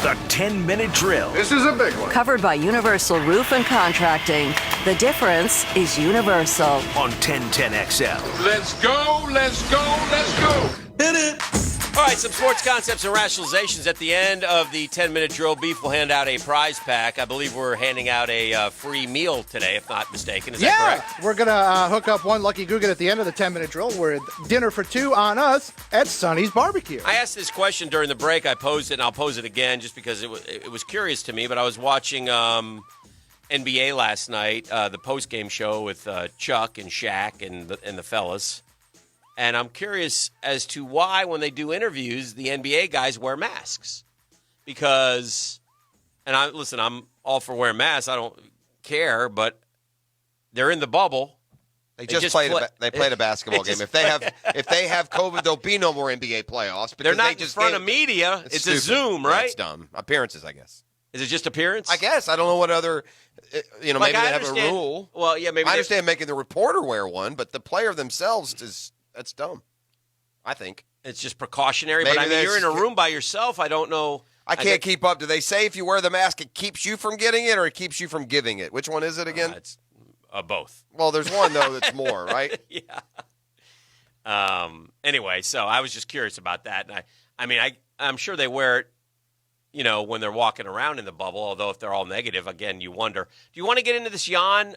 The 10-minute drill. This is a big one. Covered by Universal Roof and Contracting. The difference is universal. On 1010XL. Let's go, let's go, let's go. Hit it. All right, some sports concepts and rationalizations. At the end of the 10-minute drill, Beef will hand out a prize pack. I believe we're handing out a free meal today, if not mistaken. Is that correct? We're going to hook up one Lucky Guggen at the end of the 10-minute drill. We're dinner for two on us at Sonny's Barbecue. I asked this question during the break. I posed it, and I'll pose it again just because it was curious to me. But I was watching NBA last night, the post-game show with Chuck and Shaq and the fellas. And I'm curious as to why, when they do interviews, the NBA guys wear masks. Because, I'm all for wearing masks. I don't care, but they're in the bubble. They just played a basketball game. If they have COVID, there'll be no more NBA playoffs. They're not in front of media. It's a Zoom, right? That's dumb. Appearances, I guess. Is it just appearance? I guess. I don't know what other, maybe they have a rule. Well, yeah, maybe. I understand making the reporter wear one, but the player themselves that's dumb, I think. It's just precautionary. Maybe but you're in a room by yourself. I don't know. I can't keep up. Do they say if you wear the mask, it keeps you from getting it or it keeps you from giving it? Which one is it again? It's both. Well, there's one, though, that's more, right? Yeah. Anyway, so I was just curious about that. And I'm sure they wear it, when they're walking around in the bubble, although if they're all negative, again, you wonder. Do you want to get into this Jan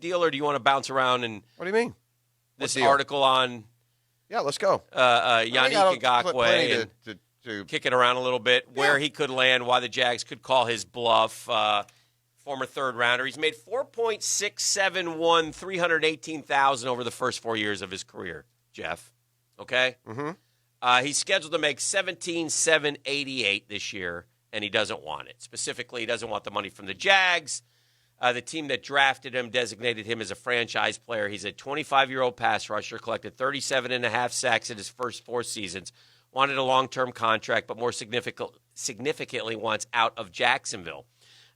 deal or do you want to bounce around and – What do you mean? This article on let's go. Yannick Ngakoue to kick it around a little bit, where he could land, why the Jags could call his bluff. Former third-rounder. He's made $4.671, $318,000 over the first 4 years of his career, Jeff. Okay? Mm-hmm. He's scheduled to make $17,788 this year, and he doesn't want it. Specifically, he doesn't want the money from the Jags. The team that drafted him designated him as a franchise player. He's a 25-year-old pass rusher, collected 37.5 sacks in his first 4 seasons, wanted a long-term contract, but more significantly wants out of Jacksonville.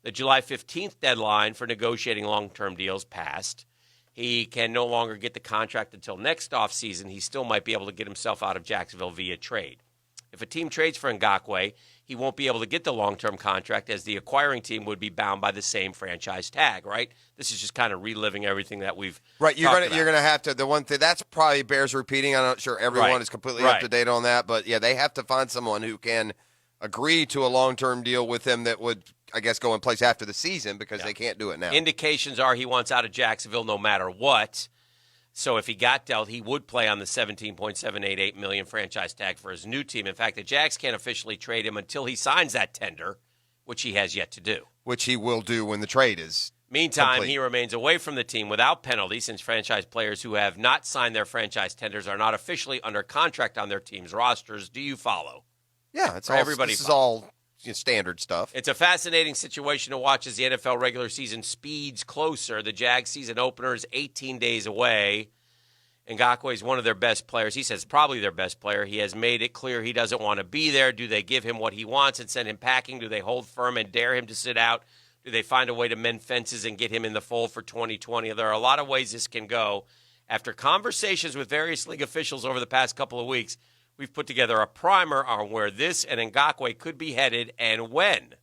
The July 15th deadline for negotiating long-term deals passed. He can no longer get the contract until next offseason. He still might be able to get himself out of Jacksonville via trade. If a team trades for Ngakoue, he won't be able to get the long-term contract as the acquiring team would be bound by the same franchise tag, right? This is just kind of reliving everything that we've you're talked about. You're gonna have to. The one thing that's probably bears repeating. I'm not sure everyone is completely up to date on that, but yeah, they have to find someone who can agree to a long-term deal with him that would, I guess, go in place after the season because they can't do it now. Indications are he wants out of Jacksonville no matter what. So if he got dealt, he would play on the $17.788 million franchise tag for his new team. In fact, the Jags can't officially trade him until he signs that tender, which he has yet to do. Which he will do when the trade is Meantime, complete. He remains away from the team without penalty since franchise players who have not signed their franchise tenders are not officially under contract on their team's rosters. Do you follow? Yeah, it's all, everybody this is all standard stuff. It's a fascinating situation to watch as the NFL regular season speeds closer. The Jags season opener is 18 days away. Ngakoue is one of their best players. He says probably their best player. He has made it clear he doesn't want to be there. Do they give him what he wants and send him packing? Do they hold firm and dare him to sit out? Do they find a way to mend fences and get him in the fold for 2020? There are a lot of ways this can go. After conversations with various league officials over the past couple of weeks, we've put together a primer on where this and Ngakoue could be headed and when.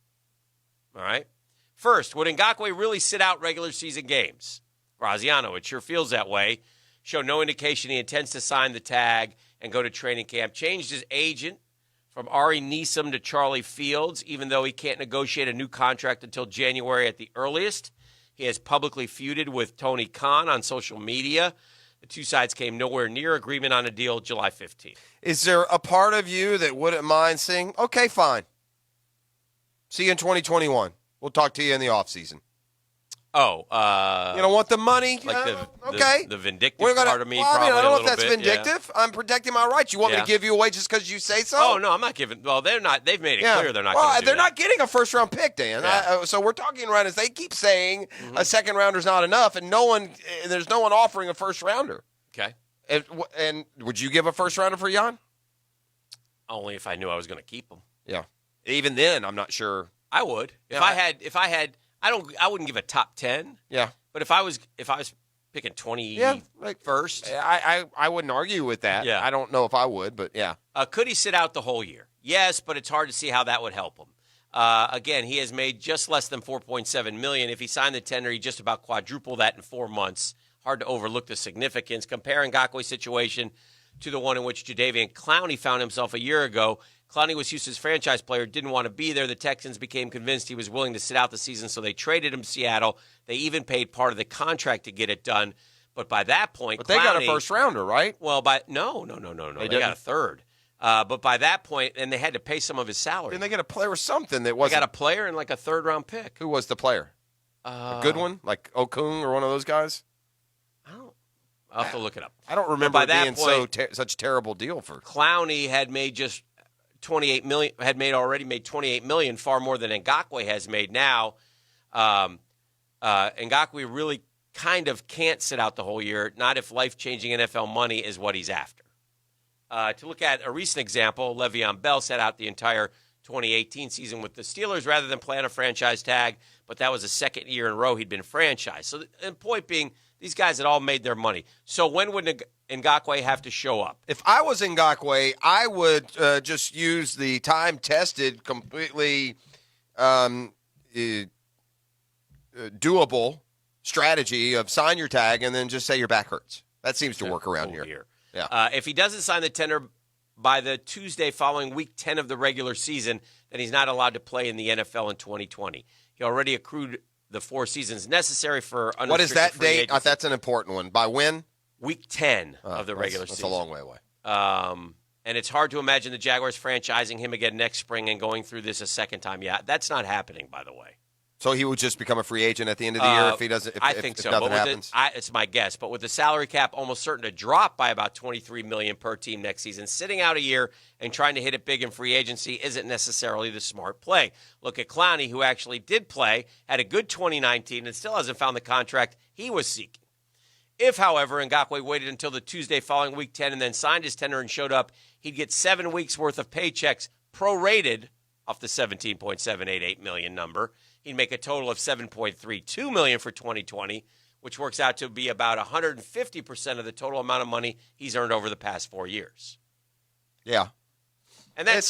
All right? First, would Ngakoue really sit out regular season games? Graziano, it sure feels that way. Showed no indication he intends to sign the tag and go to training camp. Changed his agent from Ari Neeson to Charlie Fields, even though he can't negotiate a new contract until January at the earliest. He has publicly feuded with Tony Khan on social media. The two sides came nowhere near agreement on a deal July 15th. Is there a part of you that wouldn't mind saying, okay, fine, see you in 2021. We'll talk to you in the offseason. Oh, you don't want the money? Like okay. The vindictive part of me probably I don't know a if that's little bit, vindictive. Yeah. I'm protecting my rights. You want me to give you away just because you say so? Oh, no, I'm not giving. Well, they're not. They've made it clear they're not going to do they're that. not getting a first-round pick, Dan. Yeah. So we're talking right as they keep saying a second-rounder's not enough, and there's no one offering a first-rounder. Okay. And would you give a first-rounder for Jan? Only if I knew I was going to keep him. Yeah. Even then, I'm not sure. I would. If I had, I wouldn't give a top 10. Yeah. But if I was picking 21st, I wouldn't argue with that. Yeah. I don't know if I would, but yeah. Could he sit out the whole year? Yes, but it's hard to see how that would help him. Again, he has made just less than $4.7 million. If he signed the tender, he just about quadruple that in 4 months. Hard to overlook the significance. Compare Ngakwe's situation to the one in which Jadeveon Clowney found himself a year ago. Clowney was Houston's franchise player, didn't want to be there. The Texans became convinced he was willing to sit out the season, so they traded him to Seattle. They even paid part of the contract to get it done. But by that point, but they got a first rounder, right? Well, no. They got a third. But by that point, and they had to pay some of his salary. Didn't they get a player or something that wasn't? They got a player and like a third-round pick. Who was the player? A good one, like Okung or one of those guys. I'll have to look it up. I don't remember it being point, such a terrible deal for Clowney. Had made just $28 million. Already made $28 million, far more than Ngakoue has made now. Ngakoue really kind of can't sit out the whole year, not if life-changing NFL money is what he's after. To look at a recent example, Le'Veon Bell sat out the entire 2018 season with the Steelers rather than play on a franchise tag, but that was the second year in a row he'd been franchised. So the point being, these guys had all made their money. So when would Ngakoue have to show up? If I was Ngakoue, I would just use the time-tested, completely doable strategy of sign your tag and then just say your back hurts. That seems to work around here. Yeah. If he doesn't sign the tender by the Tuesday following Week 10 of the regular season, then he's not allowed to play in the NFL in 2020. He already accrued the 4 seasons necessary for unrestricted What is that date? agency. That's an important one. By when? Week 10 of the regular season. That's a long way away. And it's hard to imagine the Jaguars franchising him again next spring and going through this a second time. Yeah, that's not happening, by the way. So he would just become a free agent at the end of the year if he doesn't. I think so. Nothing but happens. It's my guess. But with the salary cap almost certain to drop by about $23 million per team next season, sitting out a year and trying to hit it big in free agency isn't necessarily the smart play. Look at Clowney, who actually did play, had a good 2019, and still hasn't found the contract he was seeking. If, however, Ngakoue waited until the Tuesday following Week 10 and then signed his tender and showed up, he'd get 7 weeks' worth of paychecks prorated off the $17.788 million number. He'd make a total of $7.32 million for 2020, which works out to be about 150% of the total amount of money he's earned over the past 4 years. Yeah. And that's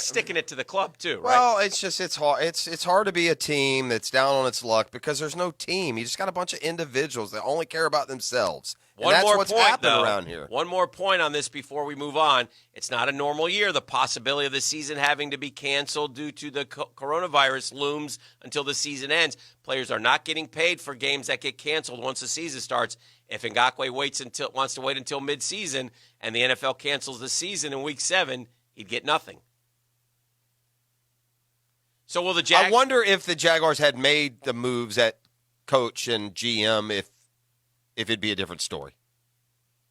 sticking it to the club too, right? Well, it's hard. It's hard to be a team that's down on its luck because there's no team. You just got a bunch of individuals that only care about themselves. That's what's happened around here. One more point on this before we move on. It's not a normal year. The possibility of the season having to be canceled due to the coronavirus looms until the season ends. Players are not getting paid for games that get canceled once the season starts. If Ngakoue wants to wait until midseason and the NFL cancels the season in Week 7, he'd get nothing. So will the Jags? I wonder if the Jaguars had made the moves at coach and GM if it'd be a different story.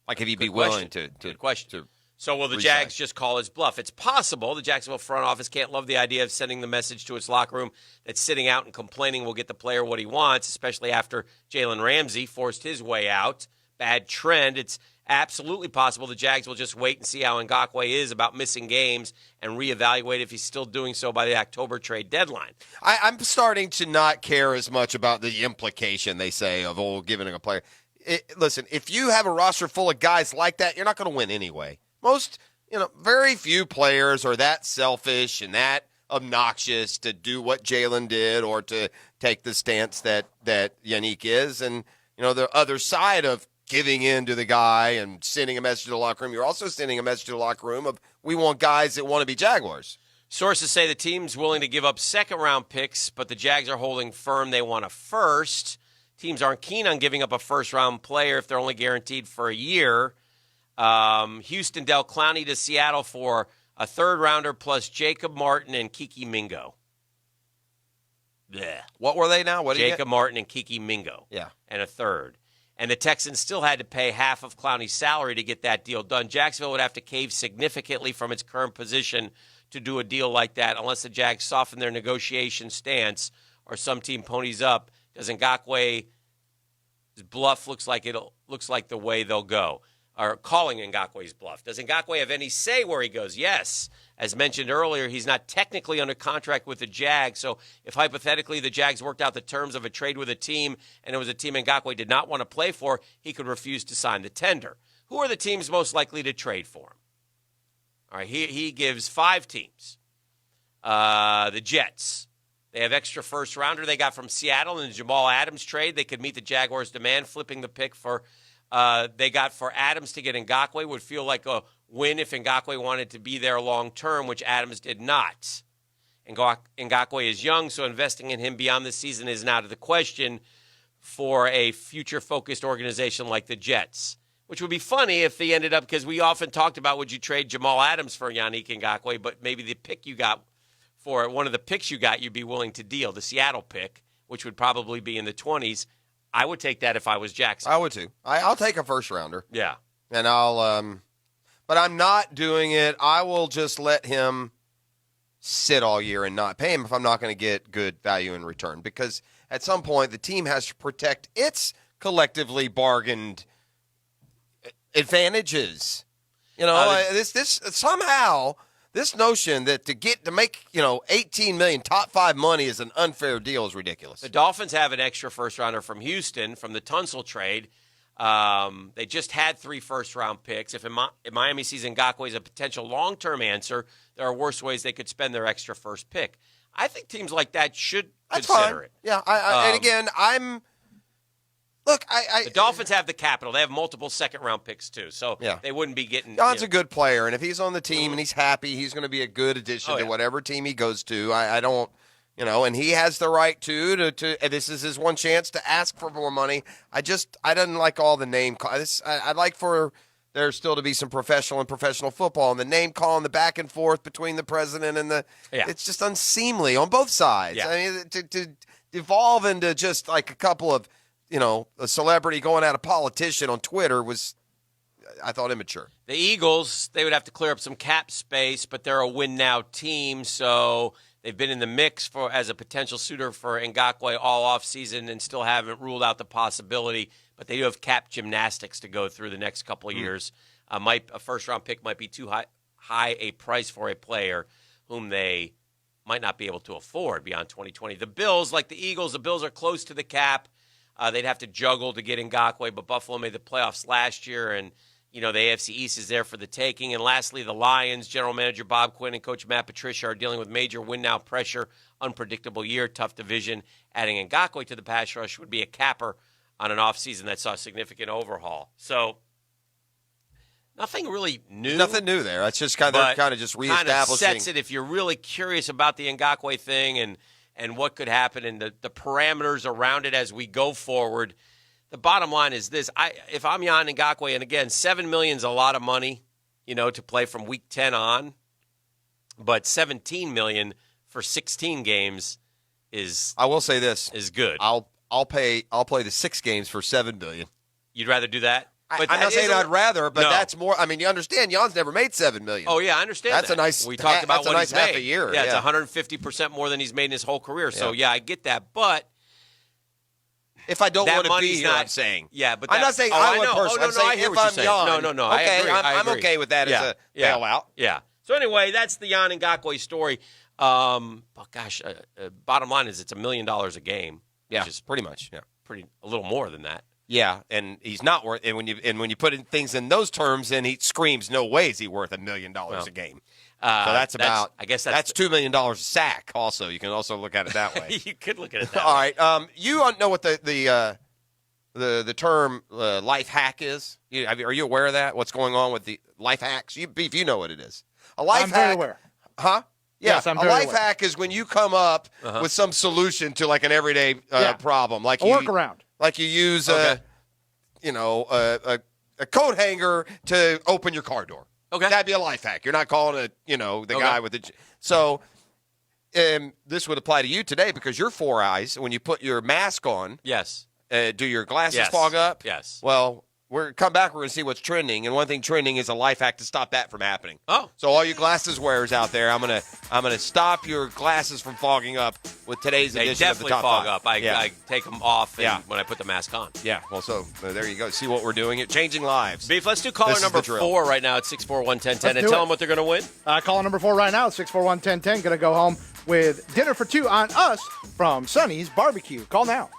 Like if he'd be willing to. Good question. So will the Jags just call his bluff? It's possible. The Jacksonville front office can't love the idea of sending the message to its locker room that sitting out and complaining will get the player what he wants, especially after Jalen Ramsey forced his way out. Bad trend. It's absolutely possible the Jags will just wait and see how Ngakoue is about missing games and reevaluate if he's still doing so by the October trade deadline. I'm starting to not care as much about the implication, they say, of giving a player. Listen, if you have a roster full of guys like that, you're not going to win anyway. Very few players are that selfish and that obnoxious to do what Jalen did or to take the stance that Yannick is. And, the other side of giving in to the guy and sending a message to the locker room, you're also sending a message to the locker room of we want guys that want to be Jaguars. Sources say the team's willing to give up second-round picks, but the Jags are holding firm they want a first. Teams aren't keen on giving up a first-round player if they're only guaranteed for a year. Houston dealt Clowney to Seattle for a third-rounder plus Jacob Martin and Kiki Mingo. Blech. What were they now? Jacob Martin and Kiki Mingo. Yeah. And a third. And the Texans still had to pay half of Clowney's salary to get that deal done. Jacksonville would have to cave significantly from its current position to do a deal like that unless the Jags soften their negotiation stance or some team ponies up. Does Ngakoue's bluff looks like the way they'll go, or calling Ngakoue's bluff? Does Ngakoue have any say where he goes? Yes. As mentioned earlier, he's not technically under contract with the Jags, so if hypothetically the Jags worked out the terms of a trade with a team and it was a team Ngakoue did not want to play for, he could refuse to sign the tender. Who are the teams most likely to trade for him? All right, he gives 5 teams. The Jets. They have extra first-rounder they got from Seattle in the Jamal Adams trade. They could meet the Jaguars' demand, flipping the pick they got for Adams to get Ngakoue would feel like a win if Ngakoue wanted to be there long-term, which Adams did not. Ngakoue is young, so investing in him beyond this season is not out of the question for a future-focused organization like the Jets, which would be funny if they ended up, because we often talked about would you trade Jamal Adams for Yannick Ngakoue, but maybe the pick you got for one of the picks you got, you'd be willing to deal. The Seattle pick, which would probably be in the 20s, I would take that if I was Jackson. I would too. I'll take a first rounder. Yeah. And but I'm not doing it. I will just let him sit all year and not pay him if I'm not going to get good value in return. Because at some point, the team has to protect its collectively bargained advantages. This somehow this notion that to make 18 million top 5 money is an unfair deal is ridiculous. The Dolphins have an extra first rounder from Houston from the Tunsil trade. They just had 3 first-round picks. If Miami sees Ngakoue as a potential long-term answer, there are worse ways they could spend their extra first pick. I think teams like that should consider it. Yeah, and again, the Dolphins have the capital. They have multiple second-round picks too, so yeah. They wouldn't be getting. John's a good player, and if he's on the team and he's happy, he's going to be a good addition to whatever team he goes to. I don't. And he has the right to this is his one chance to ask for more money. I didn't like all the name call. I'd like for there still to be some professional football, and the name calling, the back and forth between the president and it's just unseemly on both sides. Yeah. I mean, to evolve into just like a couple of, a celebrity going at a politician on Twitter was, I thought, immature. The Eagles, they would have to clear up some cap space, but they're a win-now team, so they've been in the mix as a potential suitor for Ngakoue all offseason and still haven't ruled out the possibility, but they do have cap gymnastics to go through the next couple of years. A first-round pick might be too high a price for a player whom they might not be able to afford beyond 2020. The Bills, like the Eagles, the Bills are close to the cap. They'd have to juggle to get Ngakoue, but Buffalo made the playoffs last year, and the AFC East is there for the taking. And lastly, the Lions, general manager Bob Quinn and coach Matt Patricia are dealing with major win-now pressure, unpredictable year, tough division. Adding Ngakoue to the pass rush would be a capper on an offseason that saw a significant overhaul. So nothing really new. Nothing new there. That's just kind of just reestablishing. Kind of sets it if you're really curious about the Ngakoue thing and what could happen and the parameters around it as we go forward. The bottom line is this. If I'm Jan Ngakoue, and again, $7 million is a lot of money, to play from week 10 on, but $17 million for 16 games is, I will say this, is good. I'll play the 6 games for $7 million. You'd rather do that? But I'm not saying I'd rather, but that's more. I mean, you understand, Jan's never made $7 million. Oh yeah, I understand. That's that. a nice. We talked about what he's made. Half a year. Yeah, it's 150% more than he's made in his whole career. So yeah, I get that. But if I don't want to be here, I'm saying. Yeah, but I'm not saying I would personally. I'm saying I hear if what I'm you're saying. Jan, No. Okay, I agree. I'm okay with that as a bailout. Yeah. So anyway, that's the Jan Ngakoue story. Bottom line is it's $1 million a game. Yeah, which is pretty much. Yeah, a little more than that. Yeah, and he's not worth. And when you put things in those terms, then he screams, "No way is he worth $1 million a game." So that's $2 million a sack. Also, you can also look at it that way. You could look at it that All way. right, you know what the term life hack is? Are you aware of that? What's going on with the life hacks? Beef, you know what it is. A life I'm hack. very aware. Huh? Yeah, yes, I'm a very life aware. hack is when you come up with some solution to like an everyday problem, like a workaround. Like you use a coat hanger to open your car door. Okay, that'd be a life hack. You're not calling it, the guy with the. So, this would apply to you today because you're 4 eyes. When you put your mask on, yes. Do your glasses fog up? Yes. Well, we're going to see what's trending, and one thing trending is a life hack to stop that from happening. Oh. So all you glasses wearers out there, I'm gonna stop your glasses from fogging up with today's edition of the Top 5. They definitely fog up. I take them off when I put the mask on. Yeah. Well, so there you go. See what we're doing? Changing lives. Beef, let's do caller number 4 right now at 641-1010 and tell them what they're going to win. Caller number 4 right now, 641-1010. Going to go home with dinner for 2 on us from Sonny's Barbecue. Call now.